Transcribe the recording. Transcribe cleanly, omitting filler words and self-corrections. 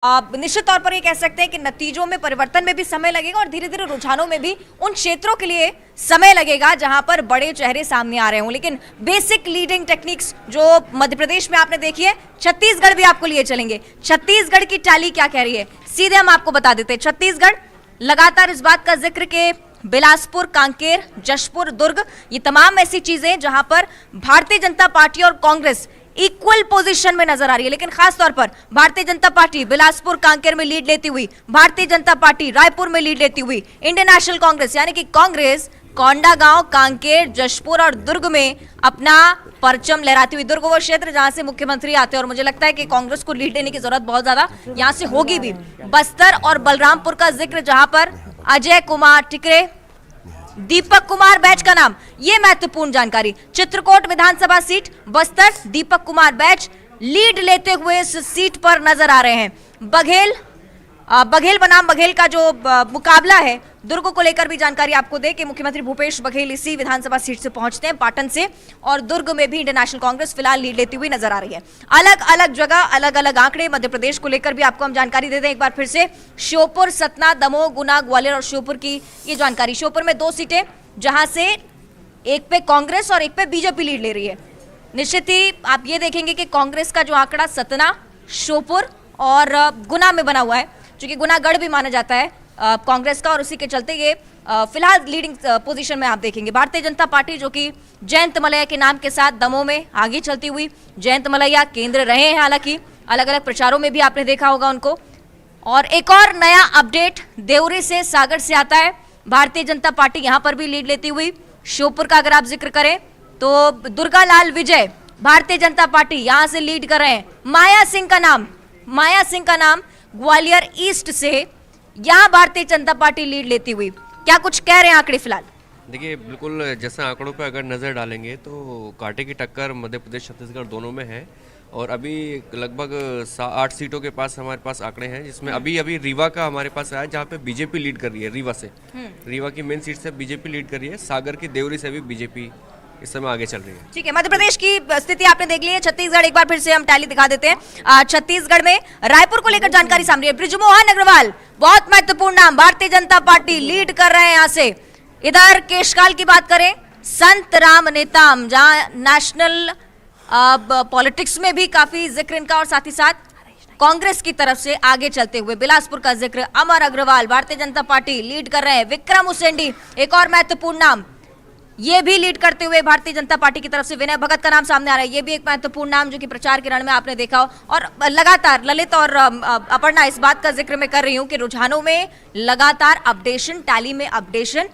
आप निश्चित तौर पर ये कह सकते हैं कि नतीजों में परिवर्तन में भी समय लगेगा और धीरे धीरे रुझानों में भी उन क्षेत्रों के लिए समय लगेगा जहां पर बड़े चेहरे सामने आ रहे हों। लेकिन बेसिक लीडिंग टेक्निक्स जो मध्य प्रदेश में आपने देखी है, छत्तीसगढ़ भी आपको लिए चलेंगे। छत्तीसगढ़ की टैली क्या कह रही है, सीधे हम आपको बता देते हैं। छत्तीसगढ़ लगातार इस बात का जिक्र के बिलासपुर, कांकेर, जशपुर, दुर्ग, ये तमाम ऐसी चीजें जहां पर भारतीय जनता पार्टी और कांग्रेस इक्वल पोजीशन में नजर आ रही है। लेकिन खास तौर पर भारतीय जनता पार्टी बिलासपुर, कांकेर में लीड लेती हुई, भारतीय जनता पार्टी रायपुर में लीड लेती हुई, इंडियन नेशनल कांग्रेस यानी कि कांग्रेस कोंडागांव, कांकेर, जशपुर और दुर्ग में अपना परचम लहराती हुई। दुर्ग वो क्षेत्र जहां से मुख्यमंत्री आते हैं और मुझे लगता है कि कांग्रेस को लीड देने की जरूरत बहुत ज्यादा यहां से होगी भी। बस्तर और बलरामपुर का जिक्र जहां पर अजय कुमार टिकरे, दीपक कुमार बैच का नाम, ये महत्वपूर्ण जानकारी। चित्रकोट विधानसभा seat, Bastar, Deepak Kumar batch lead लेते हुए इस सीट पर नजर आ रहे हैं। बघेल बनाम बघेल का जो मुकाबला है, दुर्ग को लेकर भी जानकारी आपको दे कि मुख्यमंत्री भूपेश बघेल इसी विधानसभा सीट से पहुंचते हैं, पाटन से, और दुर्ग में भी इंडियन नेशनल कांग्रेस फिलहाल लीड लेती हुई नजर आ रही है। अलग अलग जगह अलग अलग आंकड़े मध्य प्रदेश को लेकर भी आपको हम जानकारी दे दें एक बार फिर से। श्योपुर, सतना, दमोह, गुना, ग्वालियर और श्योपुर की ये जानकारी। श्योपुर में 2 सीटें जहां से एक पे कांग्रेस और एक पे बीजेपी लीड ले रही है। निश्चित ही आप ये देखेंगे कि कांग्रेस का जो आंकड़ा सतना, श्योपुर और गुना में बना हुआ है, क्योंकि गुना गढ़ भी माना जाता है कांग्रेस का, और उसी के चलते ये फिलहाल लीडिंग पोजीशन में आप देखेंगे। भारतीय जनता पार्टी जो कि जयंत मलैया के नाम के साथ दमोह में आगे चलती हुई, जयंत मलैया केंद्र रहे हैं, हालांकि अलग अलग प्रचारों में भी आपने देखा होगा उनको। और एक और नया अपडेट देवरी से, सागर से आता है। भारतीय जनता पार्टी यहां पर भी लीड लेती हुई। श्योपुर का अगर आप जिक्र करें तो दुर्गालाल विजय भारतीय जनता पार्टी यहां से लीड कर रहे हैं। माया सिंह का नाम ग्वालियर ईस्ट से, यहां भारतीय जनता पार्टी लीड लेती हुई। क्या कुछ कह रहे हैं आंकड़े फिलहाल? देखिए, बिल्कुल जैसे आंकड़ों पर अगर नज़र डालेंगे तो कांटे की टक्कर मध्य प्रदेश, छत्तीसगढ़ दोनों में है। और अभी लगभग 8 सीटों के पास हमारे पास आंकड़े हैं, जिसमें अभी रीवा का हमारे पास आया, जहाँ पे बीजेपी लीड कर रही है। रीवा से, रीवा की मेन सीट से बीजेपी लीड कर रही है। सागर की देवरी से भी बीजेपी इस समय आगे चल रही है। ठीक है, मध्य प्रदेश की स्थिति आपने देख ली है। छत्तीसगढ़ एक बार फिर से हम टैली दिखा देते हैं। छत्तीसगढ़ में रायपुर को लेकर जानकारी सामने है। बृजमोहन अग्रवाल बहुत महत्वपूर्ण नाम, भारतीय जनता पार्टी लीड कर रहे हैं यहां से। इधर केशकाल की बात करें, संत राम नेताम, जहां नेशनल पॉलिटिक्स में भी काफी जिक्र इनका, और साथ ही साथ कांग्रेस की तरफ से आगे चलते हुए बिलासपुर का जिक्र, अमर अग्रवाल भारतीय जनता पार्टी लीड कर रहे हैं। विक्रम उसेंडी एक और महत्वपूर्ण नाम, ये भी लीड करते हुए भारतीय जनता पार्टी की तरफ से। विनय भगत का नाम सामने आ रहा है, ये भी एक महत्वपूर्ण नाम जो कि प्रचार के रण में आपने देखा हो। और लगातार ललित और अपर्णा, इस बात का जिक्र मैं कर रही हूं कि रुझानों में लगातार अपडेशन, टैली में अपडेशन